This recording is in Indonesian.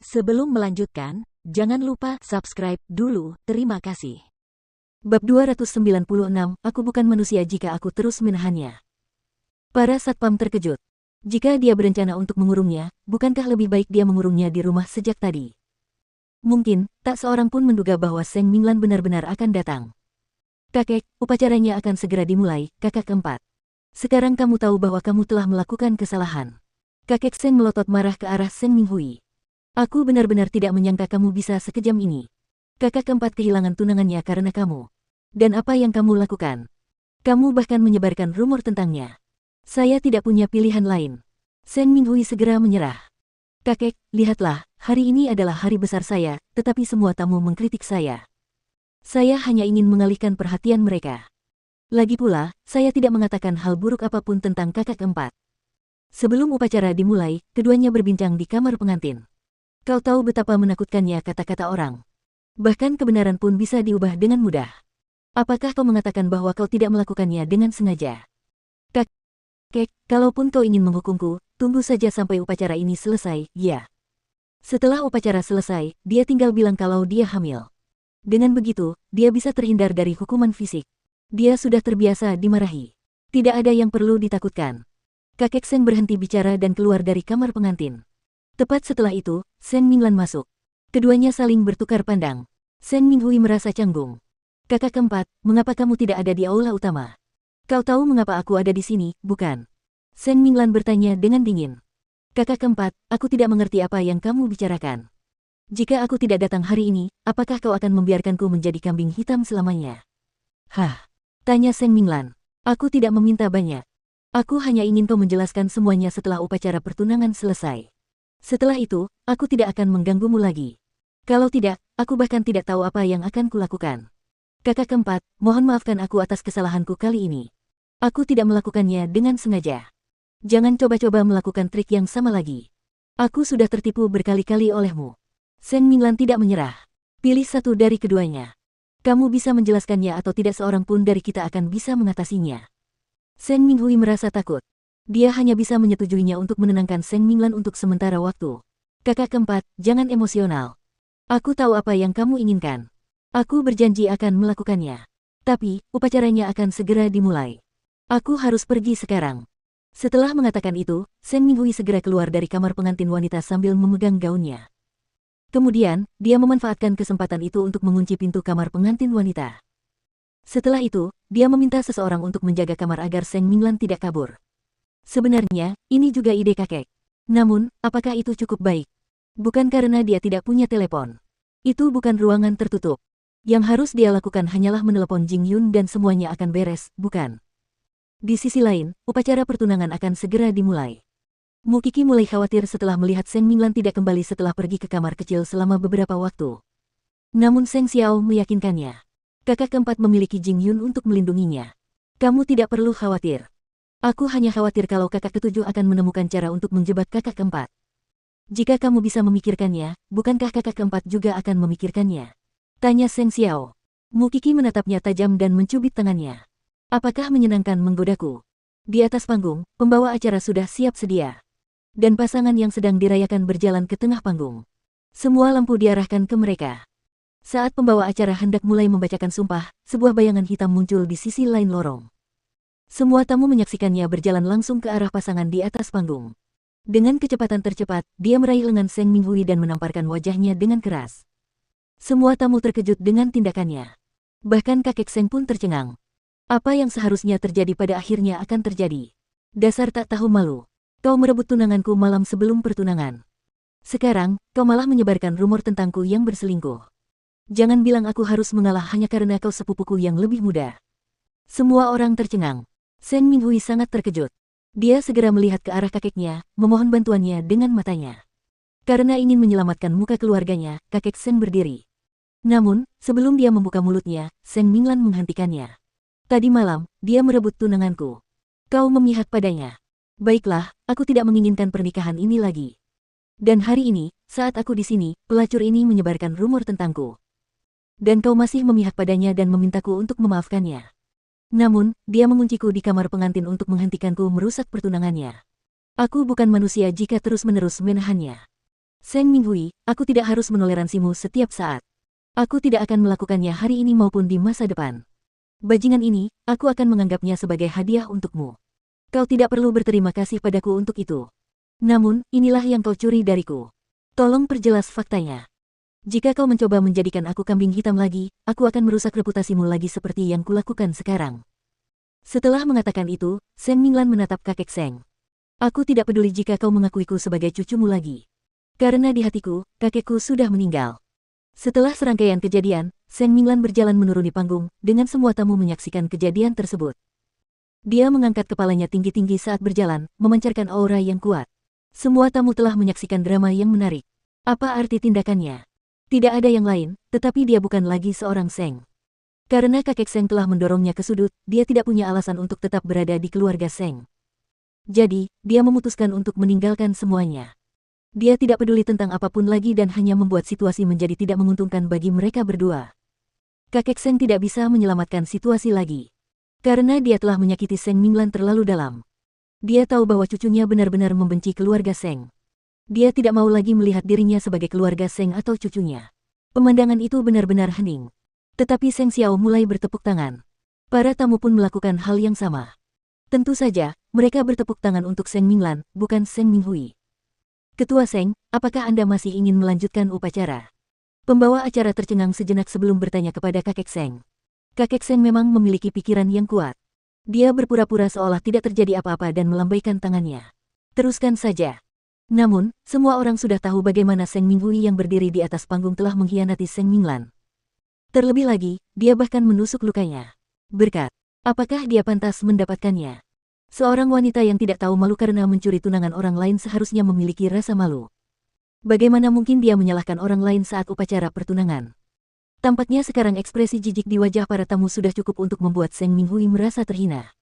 Sebelum melanjutkan, jangan lupa subscribe dulu, terima kasih. Bab 296, Aku bukan manusia jika aku terus menahannya. Para satpam terkejut. Jika dia berencana untuk mengurungnya, bukankah lebih baik dia mengurungnya di rumah sejak tadi? Mungkin, tak seorang pun menduga bahwa Seng Minglan benar-benar akan datang. Kakek, upacaranya akan segera dimulai, kakak keempat. Sekarang kamu tahu bahwa kamu telah melakukan kesalahan. Kakek Seng melotot marah ke arah Seng Minghui. Aku benar-benar tidak menyangka kamu bisa sekejam ini. Kakak keempat kehilangan tunangannya karena kamu. Dan apa yang kamu lakukan? Kamu bahkan menyebarkan rumor tentangnya. Saya tidak punya pilihan lain. Seng Minghui segera menyerah. Kakek, lihatlah, hari ini adalah hari besar saya, tetapi semua tamu mengkritik saya. Saya hanya ingin mengalihkan perhatian mereka. Lagi pula, saya tidak mengatakan hal buruk apapun tentang kakak keempat. Sebelum upacara dimulai, keduanya berbincang di kamar pengantin. Kau tahu betapa menakutkannya kata-kata orang. Bahkan kebenaran pun bisa diubah dengan mudah. Apakah kau mengatakan bahwa kau tidak melakukannya dengan sengaja? Kakek, kalaupun kau ingin menghukumku, tunggu saja sampai upacara ini selesai, ya. Setelah upacara selesai, dia tinggal bilang kalau dia hamil. Dengan begitu, dia bisa terhindar dari hukuman fisik. Dia sudah terbiasa dimarahi. Tidak ada yang perlu ditakutkan. Kakek Seng berhenti bicara dan keluar dari kamar pengantin. Tepat setelah itu, Seng Minglan masuk. Keduanya saling bertukar pandang. Seng Minghui merasa canggung. Kakak keempat, mengapa kamu tidak ada di aula utama? Kau tahu mengapa aku ada di sini, bukan? Seng Minglan bertanya dengan dingin. Kakak keempat, aku tidak mengerti apa yang kamu bicarakan. Jika aku tidak datang hari ini, apakah kau akan membiarkanku menjadi kambing hitam selamanya? Hah? Tanya Seng Minglan. Aku tidak meminta banyak. Aku hanya ingin kau menjelaskan semuanya setelah upacara pertunangan selesai. Setelah itu, aku tidak akan mengganggumu lagi. Kalau tidak, aku bahkan tidak tahu apa yang akan kulakukan. Kakak keempat, mohon maafkan aku atas kesalahanku kali ini. Aku tidak melakukannya dengan sengaja. Jangan coba-coba melakukan trik yang sama lagi. Aku sudah tertipu berkali-kali olehmu. Seng Minglan tidak menyerah. Pilih satu dari keduanya. Kamu bisa menjelaskannya atau tidak, seorang pun dari kita akan bisa mengatasinya. Seng Minghui merasa takut. Dia hanya bisa menyetujuinya untuk menenangkan Seng Minglan untuk sementara waktu. Kakak keempat, jangan emosional. Aku tahu apa yang kamu inginkan. Aku berjanji akan melakukannya. Tapi, upacaranya akan segera dimulai. Aku harus pergi sekarang. Setelah mengatakan itu, Seng Minghui segera keluar dari kamar pengantin wanita sambil memegang gaunnya. Kemudian, dia memanfaatkan kesempatan itu untuk mengunci pintu kamar pengantin wanita. Setelah itu, dia meminta seseorang untuk menjaga kamar agar Seng Minglan tidak kabur. Sebenarnya, ini juga ide kakek. Namun, apakah itu cukup baik? Bukan karena dia tidak punya telepon. Itu bukan ruangan tertutup. Yang harus dia lakukan hanyalah menelepon Jing Yun dan semuanya akan beres, bukan? Di sisi lain, upacara pertunangan akan segera dimulai. Mu Qi mulai khawatir setelah melihat Seng Minglan tidak kembali setelah pergi ke kamar kecil selama beberapa waktu. Namun Seng Xiao meyakinkannya. Kakak keempat memiliki Jing Yun untuk melindunginya. Kamu tidak perlu khawatir. Aku hanya khawatir kalau kakak ketujuh akan menemukan cara untuk menjebak kakak keempat. Jika kamu bisa memikirkannya, bukankah kakak keempat juga akan memikirkannya? Tanya Seng Xiao. Mu Qi menatapnya tajam dan mencubit tangannya. Apakah menyenangkan menggodaku? Di atas panggung, pembawa acara sudah siap sedia. Dan pasangan yang sedang dirayakan berjalan ke tengah panggung. Semua lampu diarahkan ke mereka. Saat pembawa acara hendak mulai membacakan sumpah, sebuah bayangan hitam muncul di sisi lain lorong. Semua tamu menyaksikannya berjalan langsung ke arah pasangan di atas panggung. Dengan kecepatan tercepat, dia meraih lengan Seng Minghui dan menamparkan wajahnya dengan keras. Semua tamu terkejut dengan tindakannya. Bahkan kakek Seng pun tercengang. Apa yang seharusnya terjadi pada akhirnya akan terjadi. Dasar tak tahu malu. Kau merebut tunanganku malam sebelum pertunangan. Sekarang, kau malah menyebarkan rumor tentangku yang berselingkuh. Jangan bilang aku harus mengalah hanya karena kau sepupuku yang lebih muda. Semua orang tercengang. Seng Minghui sangat terkejut. Dia segera melihat ke arah kakeknya, memohon bantuannya dengan matanya. Karena ingin menyelamatkan muka keluarganya, kakek Seng berdiri. Namun, sebelum dia membuka mulutnya, Seng Minglan menghentikannya. Tadi malam, dia merebut tunanganku. Kau memihak padanya. Baiklah, aku tidak menginginkan pernikahan ini lagi. Dan hari ini, saat aku di sini, pelacur ini menyebarkan rumor tentangku. Dan kau masih memihak padanya dan memintaku untuk memaafkannya. Namun, dia mengunciku di kamar pengantin untuk menghentikanku merusak pertunangannya. Aku bukan manusia jika terus-menerus menahannya. Seng Minghui, aku tidak harus menoleransimu setiap saat. Aku tidak akan melakukannya hari ini maupun di masa depan. Bajingan ini, aku akan menganggapnya sebagai hadiah untukmu. Kau tidak perlu berterima kasih padaku untuk itu. Namun, inilah yang kau curi dariku. Tolong perjelas faktanya. Jika kau mencoba menjadikan aku kambing hitam lagi, aku akan merusak reputasimu lagi seperti yang kulakukan sekarang. Setelah mengatakan itu, Seng Minglan menatap kakek Seng. Aku tidak peduli jika kau mengakuiku sebagai cucumu lagi. Karena di hatiku, kakekku sudah meninggal. Setelah serangkaian kejadian, Seng Minglan berjalan menuruni panggung, dengan semua tamu menyaksikan kejadian tersebut. Dia mengangkat kepalanya tinggi-tinggi saat berjalan, memancarkan aura yang kuat. Semua tamu telah menyaksikan drama yang menarik. Apa arti tindakannya? Tidak ada yang lain, tetapi dia bukan lagi seorang Seng. Karena kakek Seng telah mendorongnya ke sudut, dia tidak punya alasan untuk tetap berada di keluarga Seng. Jadi, dia memutuskan untuk meninggalkan semuanya. Dia tidak peduli tentang apapun lagi dan hanya membuat situasi menjadi tidak menguntungkan bagi mereka berdua. Kakek Seng tidak bisa menyelamatkan situasi lagi. Karena dia telah menyakiti Seng Minglan terlalu dalam. Dia tahu bahwa cucunya benar-benar membenci keluarga Seng. Dia tidak mau lagi melihat dirinya sebagai keluarga Seng atau cucunya. Pemandangan itu benar-benar hening. Tetapi Seng Xiao mulai bertepuk tangan. Para tamu pun melakukan hal yang sama. Tentu saja, mereka bertepuk tangan untuk Seng Minglan, bukan Seng Minghui. Ketua Seng, apakah Anda masih ingin melanjutkan upacara? Pembawa acara tercengang sejenak sebelum bertanya kepada kakek Seng. Kakek Seng memang memiliki pikiran yang kuat. Dia berpura-pura seolah tidak terjadi apa-apa dan melambaikan tangannya. Teruskan saja. Namun, semua orang sudah tahu bagaimana Seng Minghui yang berdiri di atas panggung telah mengkhianati Seng Minglan. Terlebih lagi, dia bahkan menusuk lukanya. Berkat, apakah dia pantas mendapatkannya? Seorang wanita yang tidak tahu malu karena mencuri tunangan orang lain seharusnya memiliki rasa malu. Bagaimana mungkin dia menyalahkan orang lain saat upacara pertunangan? Tampaknya sekarang ekspresi jijik di wajah para tamu sudah cukup untuk membuat Seng Minghui merasa terhina.